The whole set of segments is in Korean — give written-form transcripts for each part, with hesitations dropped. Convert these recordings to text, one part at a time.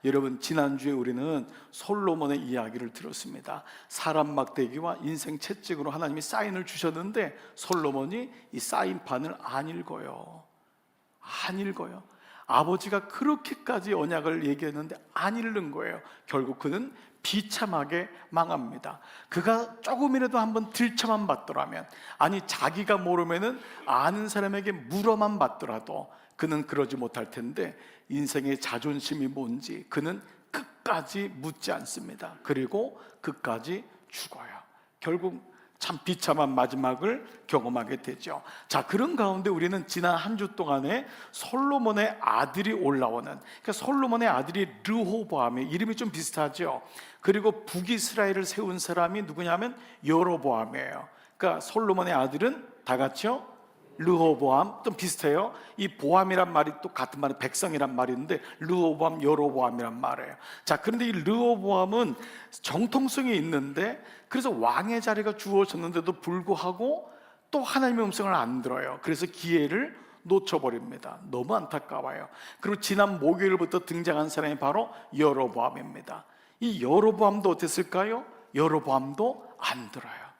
여러분, 지난주에 우리는 솔로몬의 이야기를 들었습니다. 사람 막대기와 인생 채찍으로 하나님이 사인을 주셨는데 솔로몬이 이 사인판을 안 읽어요. 아버지가 그렇게까지 언약을 얘기했는데 안 읽는 거예요. 결국 그는 비참하게 망합니다. 그가 조금이라도 한번 들쳐만 받더라면, 아니 자기가 모르면은 아는 사람에게 물어만 받더라도 그는 그러지 못할 텐데, 인생의 자존심이 뭔지 그는 끝까지 묻지 않습니다. 그리고 끝까지 죽어요. 결국 참 비참한 마지막을 경험하게 되죠. 자, 그런 가운데 우리는 지난 한 주 동안에 솔로몬의 아들이 올라오는, 그러니까 솔로몬의 아들이 르호보암이, 이름이 좀 비슷하죠. 그리고 북이스라엘을 세운 사람이 누구냐면 여로보암이에요. 그러니까 솔로몬의 아들은 다 같이요, 르호보암. 좀 비슷해요. 이 보암이란 말이 또 같은 말이 백성이란 말인데 르호보암, 여로보암이란 말이에요. 자, 그런데 이 르호보암은 정통성이 있는데, 그래서 왕의 자리가 주어졌는데도 불구하고 또 하나님의 음성을 안 들어요. 그래서 기회를 놓쳐버립니다. 너무 안타까워요. 그리고 지난 목요일부터 등장한 사람이 바로 여로보암입니다. 이 여로보암도 어땠을까요? 여로보암도 안 들어요.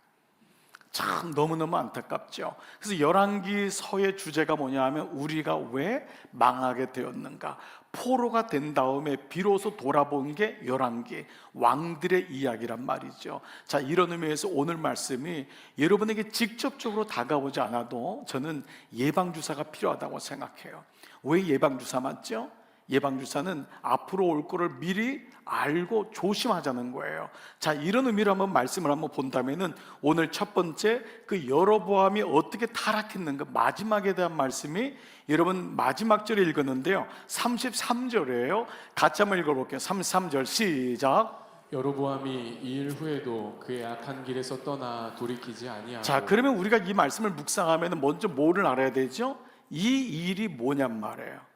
참 너무너무 안타깝죠. 그래서 열왕기서의 주제가 뭐냐 하면, 우리가 왜 망하게 되었는가, 포로가 된 다음에 비로소 돌아본 게 열왕기, 왕들의 이야기란 말이죠. 자, 이런 의미에서 오늘 말씀이 여러분에게 직접적으로 다가오지 않아도 저는 예방주사가 필요하다고 생각해요. 왜 예방주사 맞죠? 예방주사는 앞으로 올 거를 미리 알고 조심하자는 거예요. 자, 이런 의미로 한번 말씀을 한번 본다면은, 오늘 첫 번째 그 여로보암이 어떻게 타락했는가, 마지막에 대한 말씀이 여러분 마지막 절에 읽었는데요, 33절이에요. 같이 한번 읽어볼게요. 33절 시작. 여로보암이 이 일 후에도 그의 악한 길에서 떠나 돌이키지 아니하고. 자, 그러면 우리가 이 말씀을 묵상하면 먼저 뭐를 알아야 되죠? 이 일이 뭐냔 말이에요.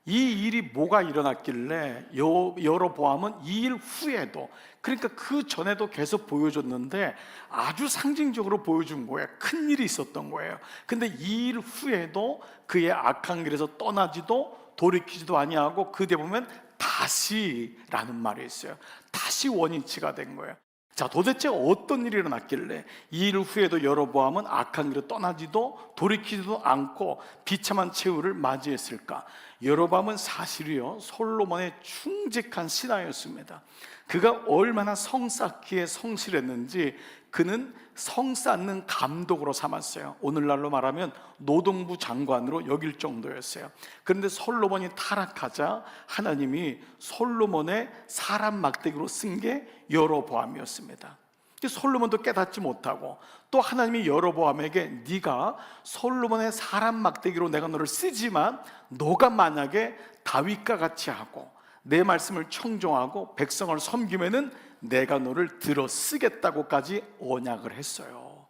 이 일이 뭐가 일어났길래 여로보암은 이 일 후에도, 그러니까 그 전에도 계속 보여줬는데 아주 상징적으로 보여준 거예요. 큰 일이 있었던 거예요. 근데 이 일 후에도 그의 악한 길에서 떠나지도 돌이키지도 아니하고, 그 뒤에 보면 다시라는 말이 있어요. 다시 원위치가 된 거예요. 자, 도대체 어떤 일이 일어났길래 이 일 후에도 여로보암은 악한 길을 떠나지도 돌이키지도 않고 비참한 최후를 맞이했을까? 여로보암은 사실이요, 솔로몬의 충직한 신하였습니다. 그가 얼마나 성 쌓기에 성실했는지 그는 성 쌓는 감독으로 삼았어요. 오늘날로 말하면 노동부 장관으로 여길 정도였어요. 그런데 솔로몬이 타락하자 하나님이 솔로몬의 사람 막대기로 쓴 게 여로보암이었습니다. 솔로몬도 깨닫지 못하고, 또 하나님이 여로보암에게 네가 솔로몬의 사람 막대기로 내가 너를 쓰지만, 너가 만약에 다윗과 같이 하고 내 말씀을 청종하고 백성을 섬기면은 내가 너를 들어 쓰겠다고까지 언약을 했어요.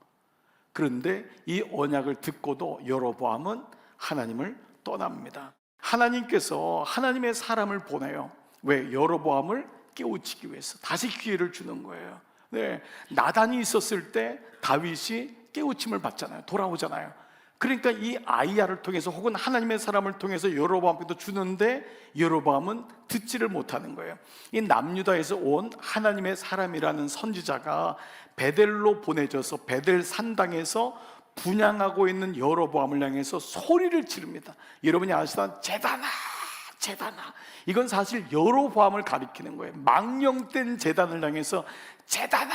그런데 이 언약을 듣고도 여로보암은 하나님을 떠납니다. 하나님께서 하나님의 사람을 보내요. 왜? 여로보암을 깨우치기 위해서 다시 기회를 주는 거예요. 네, 나단이 있었을 때 다윗이 깨우침을 받잖아요. 돌아오잖아요. 그러니까 이 아이야를 통해서 혹은 하나님의 사람을 통해서 여로보암께도 주는데 여로보암은 듣지를 못하는 거예요. 이 남유다에서 온 하나님의 사람이라는 선지자가 베델로 보내져서 베델 산당에서 분향하고 있는 여로보암을 향해서 소리를 지릅니다. 여러분이 아시던 제단아, 제단아, 이건 사실 여로보암을 가리키는 거예요. 망령된 제단을 향해서 제단아,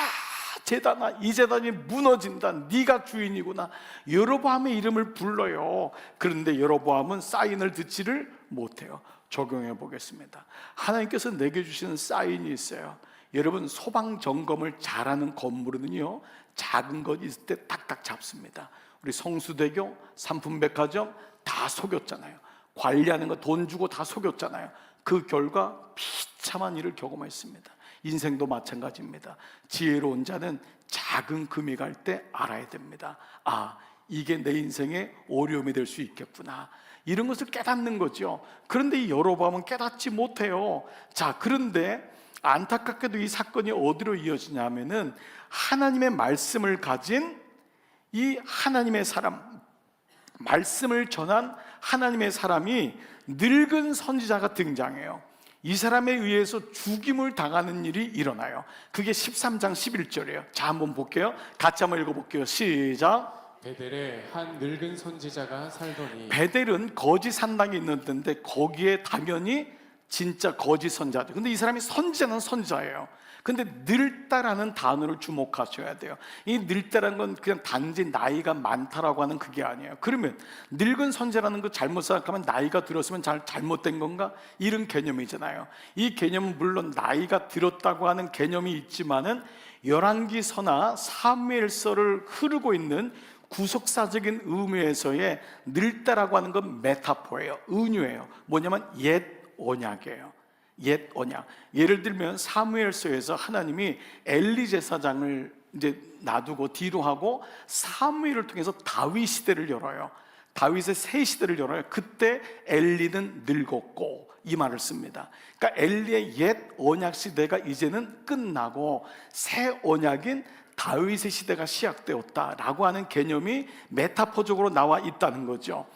제단아, 이 제단이 무너진다, 네가 주인이구나, 여로보암의 이름을 불러요. 그런데 여로보암은 사인을 듣지를 못해요. 적용해 보겠습니다. 하나님께서 내게 주시는 사인이 있어요. 여러분, 소방 점검을 잘하는 건물은요, 작은 것 있을 때 딱딱 잡습니다. 우리 성수대교, 삼풍백화점 다 속였잖아요. 관리하는 거 돈 주고 다 속였잖아요. 그 결과 비참한 일을 경험했습니다. 인생도 마찬가지입니다. 지혜로운 자는 작은 금이 갈 때 알아야 됩니다. 아, 이게 내 인생의 어려움이 될 수 있겠구나, 이런 것을 깨닫는 거죠. 그런데 이 여로보암은 깨닫지 못해요. 자, 그런데 안타깝게도 이 사건이 어디로 이어지냐면은, 하나님의 말씀을 가진 이 하나님의 사람, 말씀을 전한 하나님의 사람이 늙은 선지자가 등장해요. 이 사람에 의해서 죽임을 당하는 일이 일어나요. 그게 13장 11절이에요. 자, 한번 볼게요. 같이 한번 읽어볼게요. 시작. 베델에 한 늙은 선지자가 살더니 베델은 거짓 산당이 있는 데인데 거기에 당연히 진짜 거짓 선지자들. 근데 이 사람이 선지자는 선지자예요. 근데 늙다라는 단어를 주목하셔야 돼요. 이 늙다라는 건 그냥 단지 나이가 많다라고 하는 그게 아니에요. 그러면 늙은 선지자라는 거 잘못 생각하면 나이가 들었으면 잘못된 건가? 이런 개념이잖아요. 이 개념은 물론 나이가 들었다고 하는 개념이 있지만은 열왕기서나 사무엘서를 흐르고 있는 구속사적인 의미에서의 늙다라고 하는 건 메타포예요. 은유예요. 뭐냐면 옛 언약이에요. 옛 언약. 예를 들면 사무엘서에서 하나님이 엘리 제사장을 이제 놔두고 뒤로 하고 사무엘을 통해서 다윗 시대를 열어요. 다윗의 새 시대를 열어요. 그때 엘리는 늙었고 이 말을 씁니다. 그러니까 엘리의 옛 언약 시대가 이제는 끝나고 새 언약인 다윗의 시대가 시작되었다라고 하는 개념이 메타포적으로 나와 있다는 거죠.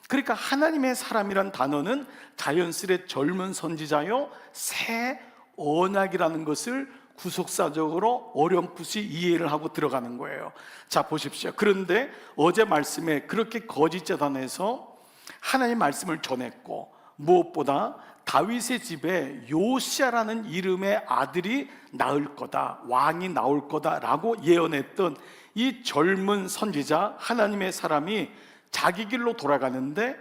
그러니까 하나님의 사람이란 단어는 자연스레 젊은 선지자요 새 언약이라는 것을 구속사적으로 어렴풋이 이해를 하고 들어가는 거예요. 자, 보십시오. 그런데 어제 말씀에 그렇게 거짓 재단에서 하나님의 말씀을 전했고 무엇보다 다윗의 집에 요시아라는 이름의 아들이 나을 거다, 왕이 나올 거다라고 예언했던 이 젊은 선지자 하나님의 사람이 자기 길로 돌아가는데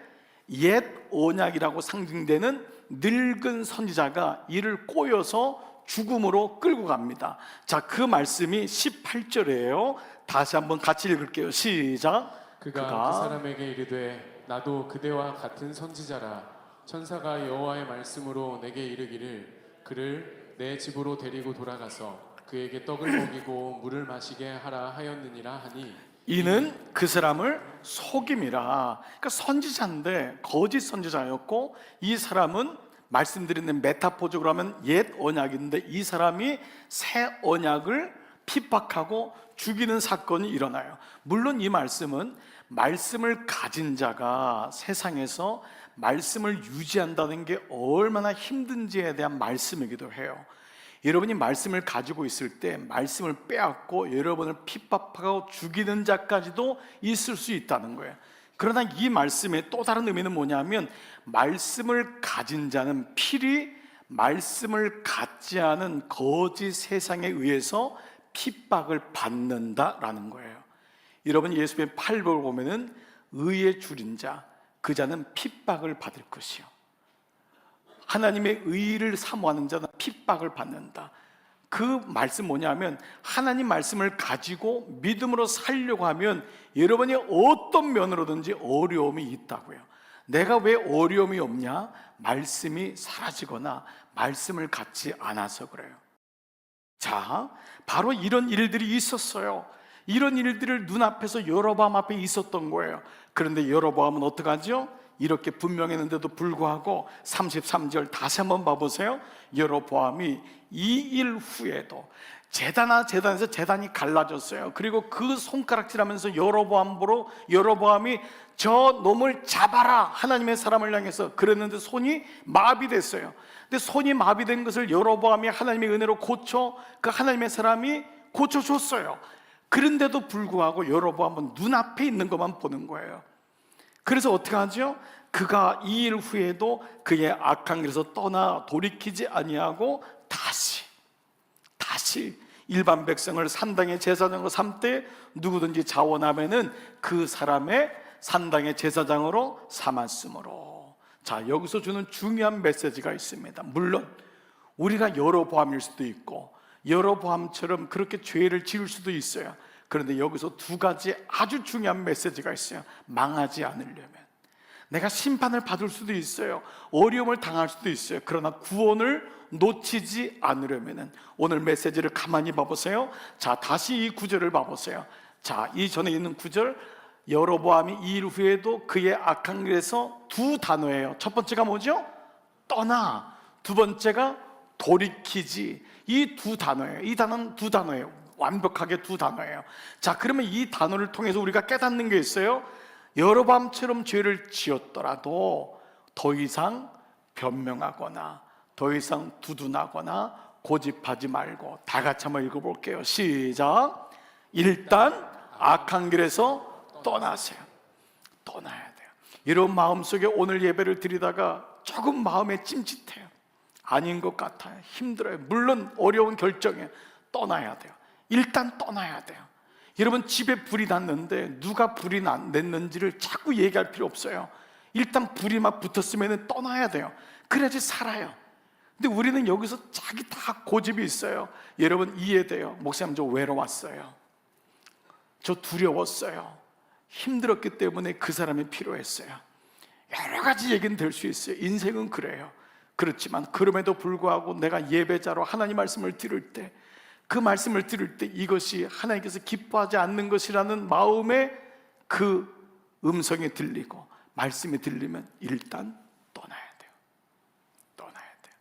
옛 언약이라고 상징되는 늙은 선지자가 이를 꼬여서 죽음으로 끌고 갑니다. 자, 그 말씀이 18절이에요. 다시 한번 같이 읽을게요. 시작. 그가 그 사람에게 이르되 나도 그대와 같은 선지자라. 천사가 여호와의 말씀으로 내게 이르기를 그를 내 집으로 데리고 돌아가서 그에게 떡을 먹이고 물을 마시게 하라 하였느니라 하니 이는 그 사람을 속임이라. 그러니까 선지자인데 거짓 선지자였고 이 사람은 말씀드리는 메타포적으로 하면 옛 언약인데 이 사람이 새 언약을 핍박하고 죽이는 사건이 일어나요. 물론 이 말씀은 말씀을 가진 자가 세상에서 말씀을 유지한다는 게 얼마나 힘든지에 대한 말씀이기도 해요. 여러분이 말씀을 가지고 있을 때 말씀을 빼앗고 여러분을 핍박하고 죽이는 자까지도 있을 수 있다는 거예요. 그러나 이 말씀의 또 다른 의미는 뭐냐면 말씀을 가진 자는 필히 말씀을 갖지 않은 거짓 세상에 의해서 핍박을 받는다라는 거예요. 여러분 예수님의 팔복을 보면은 의에 줄인 자, 그 자는 핍박을 받을 것이요. 하나님의 의를 사모하는 자는 핍박을 받는다. 그 말씀 뭐냐면 하나님 말씀을 가지고 믿음으로 살려고 하면 여러분이 어떤 면으로든지 어려움이 있다고요. 내가 왜 어려움이 없냐? 말씀이 사라지거나 말씀을 갖지 않아서 그래요. 자, 바로 이런 일들이 있었어요. 이런 일들을 눈앞에서 여로보암 앞에 있었던 거예요. 그런데 여로보암은 어떡하죠? 이렇게 분명했는데도 불구하고 33절 다시 한번 봐보세요. 여로보암이 이 일 후에도 제단에서 제단이 갈라졌어요. 그리고 그 손가락질하면서 여로보암이 저 놈을 잡아라 하나님의 사람을 향해서 그랬는데 손이 마비됐어요. 근데 손이 마비된 것을 여로보암이 하나님의 은혜로 그 하나님의 사람이 고쳐줬어요. 그런데도 불구하고 여로보암은 눈앞에 있는 것만 보는 거예요. 그래서 어떻게 하죠? 그가 이 일 후에도 그의 악한 길에서 떠나 돌이키지 아니하고 다시 일반 백성을 산당의 제사장으로 삼되 누구든지 자원하면은 그 사람의 산당의 제사장으로 삼았으므로. 자, 여기서 주는 중요한 메시지가 있습니다. 물론 우리가 여로보암일 수도 있고 여로보암처럼 그렇게 죄를 지을 수도 있어요. 그런데 여기서 두 가지 아주 중요한 메시지가 있어요. 망하지 않으려면 내가 심판을 받을 수도 있어요. 어려움을 당할 수도 있어요. 그러나 구원을 놓치지 않으려면 오늘 메시지를 가만히 봐보세요. 자, 다시 이 구절을 봐보세요. 자, 이 전에 있는 구절 여로보암이 이 일 후에도 그의 악한 길에서 두 단어예요. 첫 번째가 뭐죠? 떠나. 두 번째가 돌이키지. 이 두 단어예요. 이 단어는 두 단어예요. 완벽하게 두 단어예요. 자, 그러면 이 단어를 통해서 우리가 깨닫는 게 있어요. 여로보암처럼 죄를 지었더라도 더 이상 변명하거나 더 이상 두둔하거나 고집하지 말고 다 같이 한번 읽어볼게요. 시작. 일단 악한 길에서 떠나세요. 떠나야 돼요. 이런 마음속에 오늘 예배를 드리다가 조금 마음에 찜짓해요. 아닌 것 같아요. 힘들어요. 물론 어려운 결정에 떠나야 돼요. 일단 떠나야 돼요. 여러분, 집에 불이 났는데 누가 불이 냈는지를 자꾸 얘기할 필요 없어요. 일단 불이 막 붙었으면 떠나야 돼요. 그래야지 살아요. 근데 우리는 여기서 자기 다 고집이 있어요. 여러분, 이해돼요. 목사님, 저 외로웠어요. 저 두려웠어요. 힘들었기 때문에 그 사람이 필요했어요. 여러 가지 얘기는 될 수 있어요. 인생은 그래요. 그렇지만 그럼에도 불구하고 내가 예배자로 하나님 말씀을 들을 때, 그 말씀을 들을 때 이것이 하나님께서 기뻐하지 않는 것이라는 마음에 그 음성이 들리고 말씀이 들리면 일단 떠나야 돼요. 떠나야 돼요.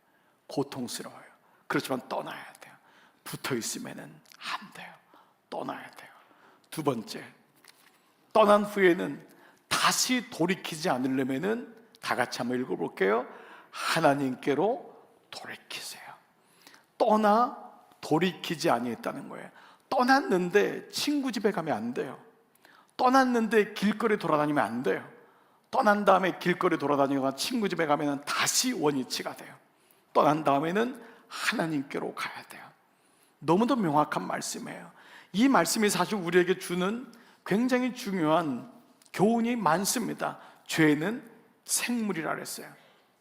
고통스러워요. 그렇지만 떠나야 돼요. 붙어 있으면 안 돼요. 떠나야 돼요. 두 번째, 떠난 후에는 다시 돌이키지 않으려면 다 같이 한번 읽어볼게요. 하나님께로 돌이키세요. 떠나 돌이키지 아니했다는 거예요. 떠났는데 친구 집에 가면 안 돼요. 떠났는데 길거리 돌아다니면 안 돼요. 떠난 다음에 길거리 돌아다니거나 친구 집에 가면 다시 원위치가 돼요. 떠난 다음에는 하나님께로 가야 돼요. 너무도 명확한 말씀이에요. 이 말씀이 사실 우리에게 주는 굉장히 중요한 교훈이 많습니다. 죄는 생물이라 그랬어요.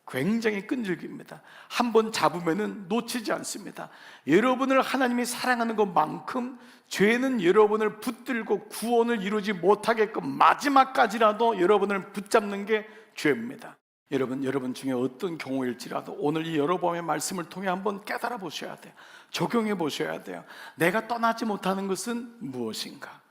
굉장히 끈질깁니다. 한번 잡으면 놓치지 않습니다. 여러분을 하나님이 사랑하는 것만큼 죄는 여러분을 붙들고 구원을 이루지 못하게끔 마지막까지라도 여러분을 붙잡는 게 죄입니다. 여러분 중에 어떤 경우일지라도 오늘 이 여러분의 말씀을 통해 한번 깨달아 보셔야 돼요. 적용해 보셔야 돼요. 내가 떠나지 못하는 것은 무엇인가?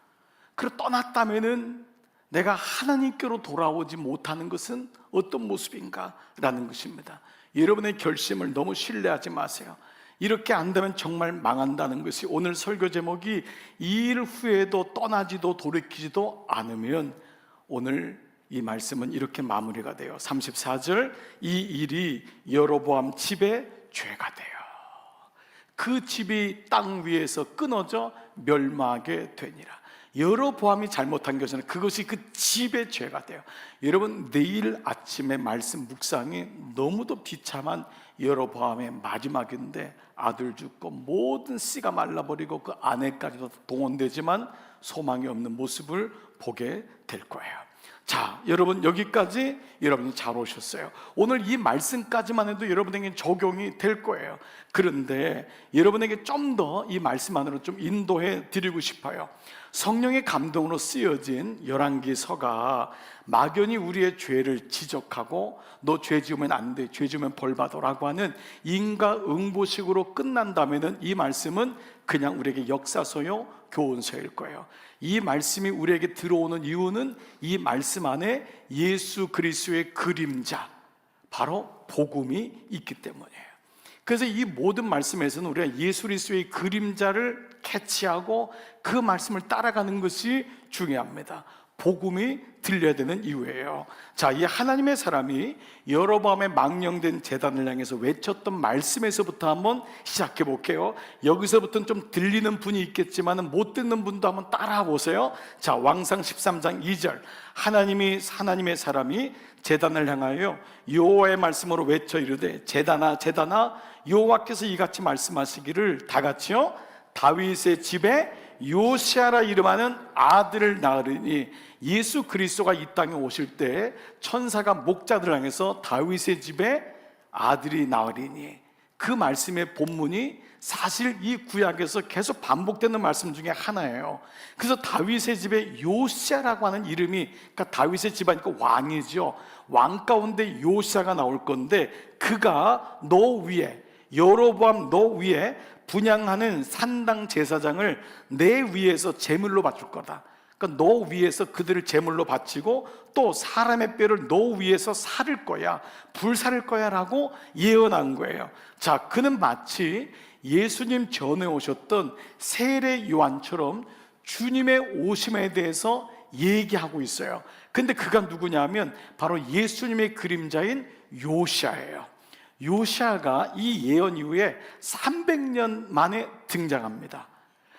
그리고 떠났다면은 내가 하나님께로 돌아오지 못하는 것은 어떤 모습인가? 라는 것입니다. 여러분의 결심을 너무 신뢰하지 마세요. 이렇게 안 되면 정말 망한다는 것이 오늘 설교 제목이 이 일 후에도 떠나지도 돌이키지도 않으면 오늘 이 말씀은 이렇게 마무리가 돼요. 34절, 이 일이 여로보암 집에 죄가 돼요. 그 집이 땅 위에서 끊어져 멸망하게 되니라. 여로보암이 잘못한 것은 그것이 그 집의 죄가 돼요. 여러분, 내일 아침에 말씀 묵상이 너무도 비참한 여로보암의 마지막인데 아들 죽고 모든 씨가 말라버리고 그 아내까지도 동원되지만 소망이 없는 모습을 보게 될 거예요. 자, 여러분, 여기까지 여러분이 잘 오셨어요. 오늘 이 말씀까지만 해도 여러분에게 적용이 될 거예요. 그런데 여러분에게 좀 더 이 말씀 안으로 좀 인도해 드리고 싶어요. 성령의 감동으로 쓰여진 열왕기서가 막연히 우리의 죄를 지적하고 너 죄 지으면 안 돼, 죄 지으면 벌 받아라고 하는 인과응보식으로 끝난다면 이 말씀은 그냥 우리에게 역사서요, 교훈서일 거예요. 이 말씀이 우리에게 들어오는 이유는 이 말씀 안에 예수 그리스도의 그림자, 바로 복음이 있기 때문이에요. 그래서 이 모든 말씀에서는 우리가 예수 그리스도의 그림자를 캐치하고 그 말씀을 따라가는 것이 중요합니다. 복음이 들려야 되는 이유예요. 자, 이 하나님의 사람이 여로보암의 망령된 제단을 향해서 외쳤던 말씀에서부터 한번 시작해 볼게요. 여기서부터는 좀 들리는 분이 있겠지만 못 듣는 분도 한번 따라와 보세요. 자, 왕상 13장 2절, 하나님의 사람이 제단을 향하여 여호와의 말씀으로 외쳐 이르되 제단아 제단아 여호와께서 이같이 말씀하시기를 다 같이요, 다윗의 집에 요시아라 이름하는 아들을 낳으리니. 예수 그리스도가 이 땅에 오실 때 천사가 목자들을 향해서 다윗의 집에 아들이 낳으리니, 그 말씀의 본문이 사실 이 구약에서 계속 반복되는 말씀 중에 하나예요. 그래서 다윗의 집에 요시아라고 하는 이름이, 그러니까 다윗의 집안이니까 왕이죠. 왕 가운데 요시아가 나올 건데, 그가 너 위에, 여로보암 너 위에 분향하는 산당 제사장을 내 위에서 제물로 바칠 거다. 그러니까 너 위에서 그들을 제물로 바치고 또 사람의 뼈를 너 위에서 살을 거야, 불살을 거야 라고 예언한 거예요. 자, 그는 마치 예수님 전에 오셨던 세례 요한처럼 주님의 오심에 대해서 얘기하고 있어요. 근데 그가 누구냐면 바로 예수님의 그림자인 요시아예요. 요시아가 이 예언 이후에 300년 만에 등장합니다.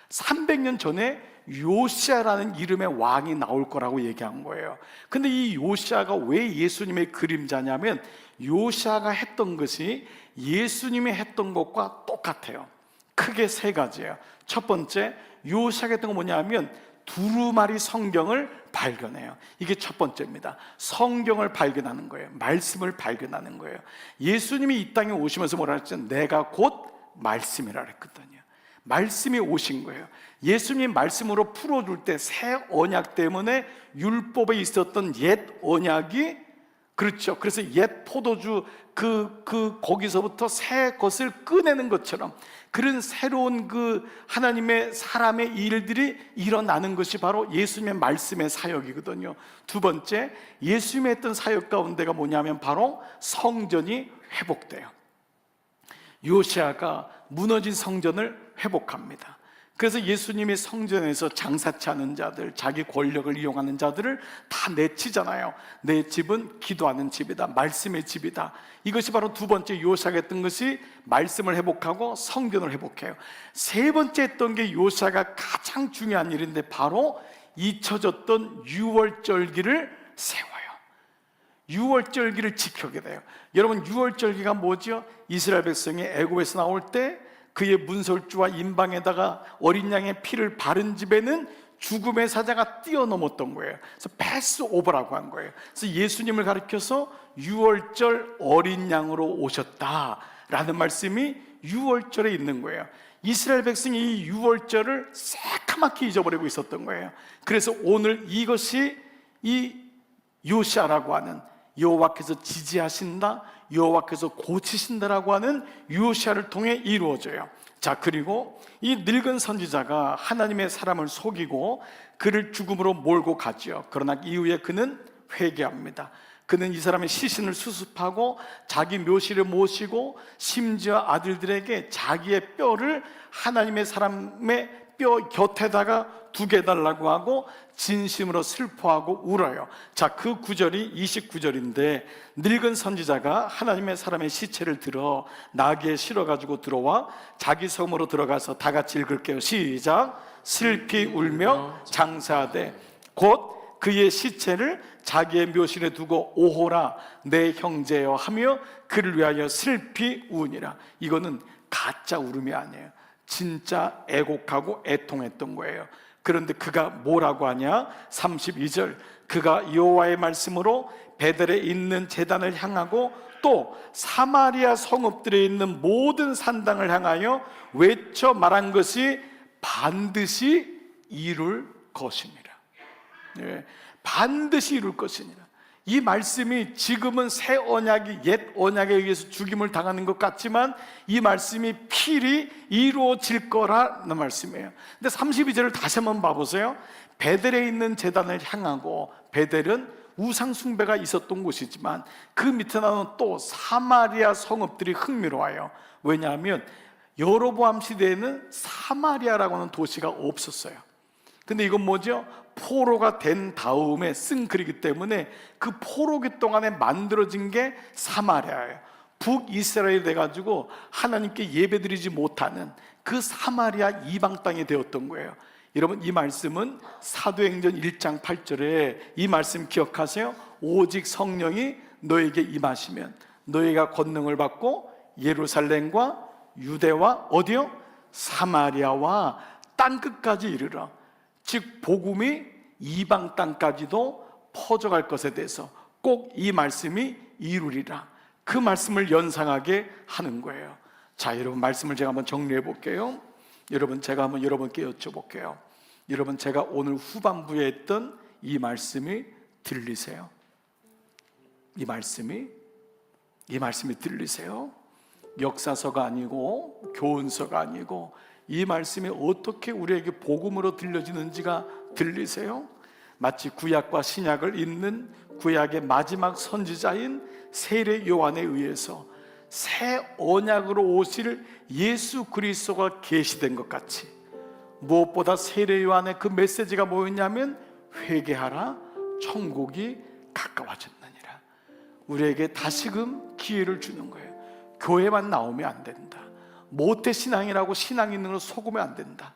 300년 전에 요시아라는 이름의 왕이 나올 거라고 얘기한 거예요. 근데 이 요시아가 왜 예수님의 그림자냐면 요시아가 했던 것이 예수님이 했던 것과 똑같아요. 크게 세 가지예요. 첫 번째, 요시아가 했던 건 뭐냐면 두루마리 성경을 발견해요. 이게 첫 번째입니다. 성경을 발견하는 거예요. 말씀을 발견하는 거예요. 예수님이 이 땅에 오시면서 뭐라 했죠? 내가 곧 말씀이라 그랬거든요. 말씀이 오신 거예요. 예수님 말씀으로 풀어줄 때 새 언약 때문에 율법에 있었던 옛 언약이, 그렇죠, 그래서 옛 포도주 거기서부터 새 것을 꺼내는 것처럼 그런 새로운 하나님의 사람의 일들이 일어나는 것이 바로 예수님의 말씀의 사역이거든요. 두 번째, 예수님이 했던 사역 가운데가 뭐냐면 바로 성전이 회복돼요. 요시아가 무너진 성전을 회복합니다. 그래서 예수님이 성전에서 장사치 하는 자들, 자기 권력을 이용하는 자들을 다 내치잖아요. 내 집은 기도하는 집이다, 말씀의 집이다. 이것이 바로 두 번째 요시아가 했던 것이 말씀을 회복하고 성전을 회복해요. 세 번째 했던 게 요시아가 가장 중요한 일인데 바로 잊혀졌던 유월절기를 세워요. 유월절기를 지켜게 돼요. 여러분, 유월절기가 뭐죠? 이스라엘 백성이 애굽에서 나올 때 그의 문설주와 인방에다가 어린 양의 피를 바른 집에는 죽음의 사자가 뛰어넘었던 거예요. 그래서 패스오버라고 한 거예요. 그래서 예수님을 가리켜서 유월절 어린 양으로 오셨다라는 말씀이 유월절에 있는 거예요. 이스라엘 백성이 이 유월절을 새카맣게 잊어버리고 있었던 거예요. 그래서 오늘 이것이 이 요시아라고 하는, 여호와께서 지지하신다, 여호와께서 고치신다라고 하는 요시아를 통해 이루어져요. 자, 그리고 이 늙은 선지자가 하나님의 사람을 속이고 그를 죽음으로 몰고 가죠. 그러나 이후에 그는 회개합니다. 그는 이 사람의 시신을 수습하고 자기 묘실에 모시고 심지어 아들들에게 자기의 뼈를 하나님의 사람의 뼈 곁에다가 두게 해달라고 하고 진심으로 슬퍼하고 울어요. 자, 그 구절이 29절인데 늙은 선지자가 하나님의 사람의 시체를 들어 나귀에 실어가지고 들어와 자기 성으로 들어가서 다 같이 읽을게요. 시작. 슬피 울며 장사하되 곧 그의 시체를 자기의 묘실에 두고 오호라 내 형제여 하며 그를 위하여 슬피 우니라. 이거는 가짜 울음이 아니에요. 진짜 애곡하고 애통했던 거예요. 그런데 그가 뭐라고 하냐? 32절, 그가 여호와의 말씀으로 베델에 있는 제단을 향하고 또 사마리아 성읍들에 있는 모든 산당을 향하여 외쳐 말한 것이 반드시 이룰 것이니라. 네, 반드시 이룰 것이니라. 이 말씀이 지금은 새 언약이 옛 언약에 의해서 죽임을 당하는 것 같지만 이 말씀이 필히 이루어질 거라는 말씀이에요. 근데 32절을 다시 한번 봐보세요. 베델에 있는 제단을 향하고, 베델은 우상 숭배가 있었던 곳이지만 그 밑에 나오는 또 사마리아 성읍들이 흥미로워요. 왜냐하면 여로보암 시대에는 사마리아라고 하는 도시가 없었어요. 근데 이건 뭐죠? 포로가 된 다음에 쓴 글이기 때문에 그 포로기 동안에 만들어진 게 사마리아예요. 북이스라엘이 돼가지고 하나님께 예배드리지 못하는 그 사마리아 이방 땅이 되었던 거예요. 여러분, 이 말씀은 사도행전 1장 8절에 이 말씀 기억하세요. 오직 성령이 너에게 임하시면 너희가 권능을 받고 예루살렘과 유대와 어디요? 사마리아와 땅끝까지 이르러, 즉 복음이 이방 땅까지도 퍼져갈 것에 대해서 꼭 이 말씀이 이루리라. 그 말씀을 연상하게 하는 거예요. 자, 여러분, 말씀을 제가 한번 정리해 볼게요. 여러분, 제가 한번 여러분께 여쭤볼게요. 여러분, 제가 오늘 후반부에 했던 이 말씀이 들리세요? 이 말씀이 들리세요? 역사서가 아니고 교훈서가 아니고 이 말씀이 어떻게 우리에게 복음으로 들려지는지가 들리세요? 마치 구약과 신약을 잇는 구약의 마지막 선지자인 세례 요한에 의해서 새 언약으로 오실 예수 그리스도가 계시된 것 같이, 무엇보다 세례 요한의 그 메시지가 뭐였냐면 회개하라, 천국이 가까워졌느니라. 우리에게 다시금 기회를 주는 거예요. 교회만 나오면 안 된다. 모태 신앙이라고 신앙 있는 걸 속으면 안 된다.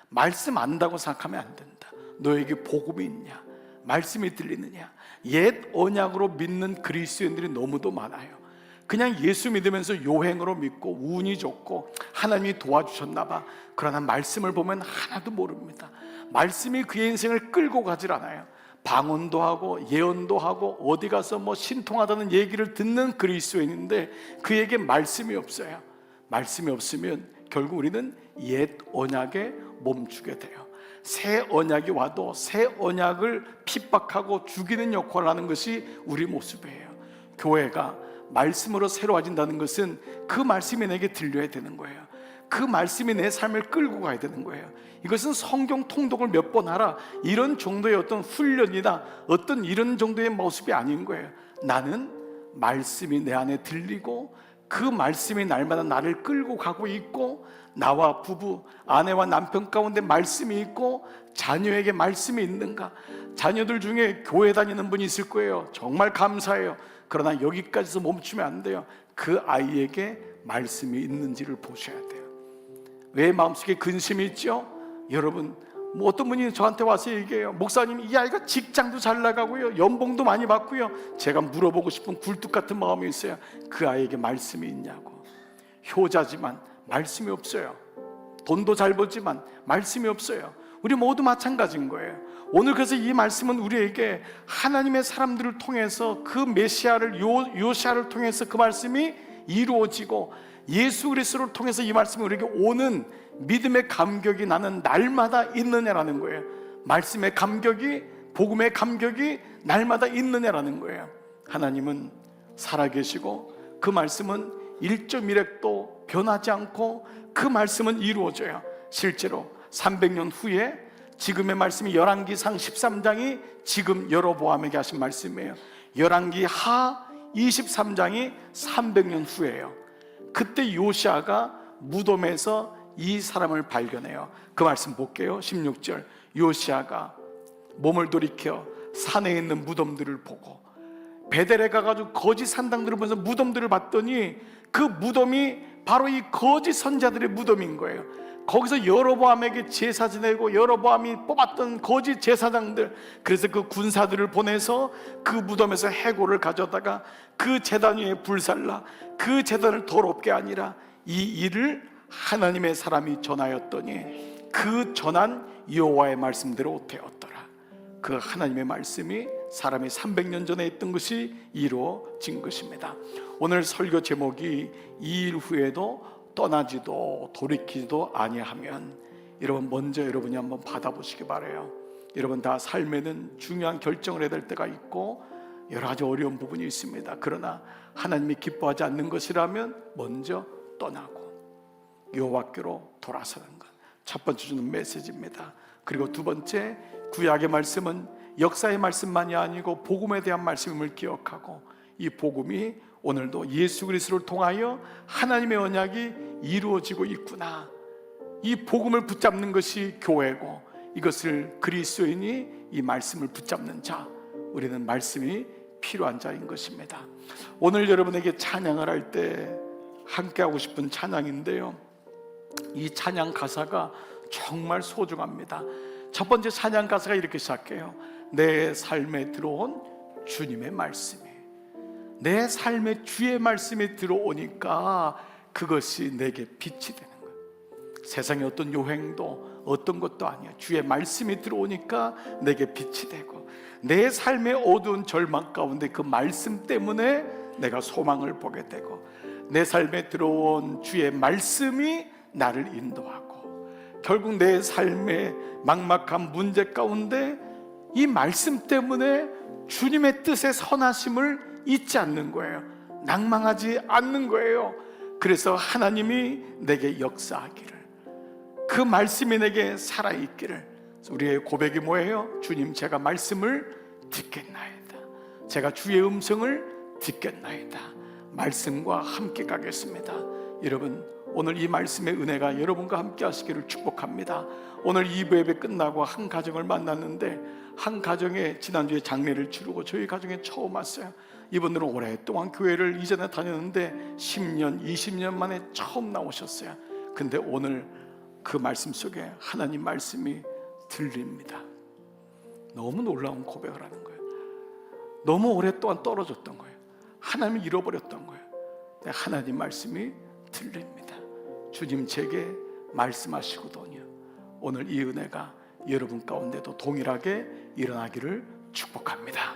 말씀 안다고 생각하면 안 된다. 너에게 복음이 있냐? 말씀이 들리느냐? 옛 언약으로 믿는 그리스도인들이 너무도 많아요. 그냥 예수 믿으면서 요행으로 믿고 운이 좋고 하나님이 도와주셨나 봐. 그러나 말씀을 보면 하나도 모릅니다. 말씀이 그의 인생을 끌고 가질 않아요. 방언도 하고 예언도 하고 어디 가서 뭐 신통하다는 얘기를 듣는 그리스도인인데 그에게 말씀이 없어요. 말씀이 없으면 결국 우리는 옛 언약에 멈추게 돼요. 새 언약이 와도 새 언약을 핍박하고 죽이는 역할을 하는 것이 우리 모습이에요. 교회가 말씀으로 새로워진다는 것은 그 말씀이 내게 들려야 되는 거예요. 그 말씀이 내 삶을 끌고 가야 되는 거예요. 이것은 성경 통독을 몇 번 하라 이런 정도의 어떤 훈련이나 어떤 이런 정도의 모습이 아닌 거예요. 나는 말씀이 내 안에 들리고 그 말씀이 날마다 나를 끌고 가고 있고, 나와 부부, 아내와 남편 가운데 말씀이 있고 자녀에게 말씀이 있는가. 자녀들 중에 교회 다니는 분이 있을 거예요. 정말 감사해요. 그러나 여기까지서 멈추면 안 돼요. 그 아이에게 말씀이 있는지를 보셔야 돼요. 왜 마음속에 근심이 있죠? 여러분, 뭐 어떤 분이 저한테 와서 얘기해요. 목사님, 이 아이가 직장도 잘 나가고요, 연봉도 많이 받고요. 제가 물어보고 싶은 굴뚝 같은 마음이 있어요. 그 아이에게 말씀이 있냐고. 효자지만 말씀이 없어요. 돈도 잘 벌지만 말씀이 없어요. 우리 모두 마찬가지인 거예요. 오늘 그래서 이 말씀은 우리에게 하나님의 사람들을 통해서 그 메시아를 요시아를 통해서 그 말씀이 이루어지고 예수 그리스도를 통해서 이 말씀이 우리에게 오는 믿음의 감격이 나는 날마다 있느냐라는 거예요. 말씀의 감격이, 복음의 감격이 날마다 있느냐라는 거예요. 하나님은 살아계시고 그 말씀은 1.1핵도 변하지 않고 그 말씀은 이루어져요. 실제로 300년 후에 지금의 말씀이 열왕기상 13장이 지금 여로보암에게 하신 말씀이에요. 열왕기 하 23장이 300년 후예요. 그때 요시아가 무덤에서 이 사람을 발견해요. 그 말씀 볼게요. 16절. 요시아가 몸을 돌이켜 산에 있는 무덤들을 보고, 베델에 가가지고 거짓 산당들을 보면서 무덤들을 봤더니 그 무덤이 바로 이 거짓 선자들의 무덤인 거예요. 거기서 여로보암에게 제사 지내고 여로보암이 뽑았던 거짓 제사장들, 그래서 그 군사들을 보내서 그 무덤에서 해골을 가져다가 그 제단 위에 불살라 그 제단을 더럽게 아니라 이 일을 하나님의 사람이 전하였더니 그 전한 여호와의 말씀대로 되었더라. 그 하나님의 말씀이 사람이 300년 전에 했던 것이 이루어진 것입니다. 오늘 설교 제목이 이 일 후에도 떠나지도 돌이키지도 아니하면, 여러분 먼저 여러분이 한번 받아보시기 바라요. 여러분 다 삶에는 중요한 결정을 해야 될 때가 있고 여러 가지 어려운 부분이 있습니다. 그러나 하나님이 기뻐하지 않는 것이라면 먼저 떠나고 여호와께로 돌아서는 것, 첫 번째 주는 메시지입니다. 그리고 두 번째, 구약의 말씀은 역사의 말씀만이 아니고 복음에 대한 말씀임을 기억하고, 이 복음이 오늘도 예수 그리스도를 통하여 하나님의 언약이 이루어지고 있구나, 이 복음을 붙잡는 것이 교회고, 이것을 그리스도인이 이 말씀을 붙잡는 자, 우리는 말씀이 필요한 자인 것입니다. 오늘 여러분에게 찬양을 할 때 함께 하고 싶은 찬양인데요, 이 찬양 가사가 정말 소중합니다. 첫 번째 찬양 가사가 이렇게 시작해요. 내 삶에 들어온 주님의 말씀이, 내 삶에 주의 말씀이 들어오니까 그것이 내게 빛이 되는 거예요. 세상의 어떤 요행도 어떤 것도 아니야. 주의 말씀이 들어오니까 내게 빛이 되고, 내 삶의 어두운 절망 가운데 그 말씀 때문에 내가 소망을 보게 되고, 내 삶에 들어온 주의 말씀이 나를 인도하고, 결국 내 삶의 막막한 문제 가운데 이 말씀 때문에 주님의 뜻의 선하심을 잊지 않는 거예요. 낭망하지 않는 거예요. 그래서 하나님이 내게 역사하기를, 그 말씀이 내게 살아있기를. 우리의 고백이 뭐예요? 주님, 제가 말씀을 듣겠나이다. 제가 주의 음성을 듣겠나이다. 말씀과 함께 가겠습니다. 여러분, 오늘 이 말씀의 은혜가 여러분과 함께 하시기를 축복합니다. 오늘 2부 예배 끝나고 한 가정을 만났는데 한 가정에 지난주에 장례를 치르고 저희 가정에 처음 왔어요. 이분들은 오랫동안 교회를 이전에 다녔는데 10년, 20년 만에 처음 나오셨어요. 근데 오늘 그 말씀 속에 하나님 말씀이 들립니다. 너무 놀라운 고백을 하는 거예요. 너무 오랫동안 떨어졌던 거예요. 하나님을 잃어버렸던 거예요. 근데 하나님 말씀이 들립니다. 주님 제게 말씀하시거든요. 오늘 이 은혜가 여러분 가운데도 동일하게 일어나기를 축복합니다.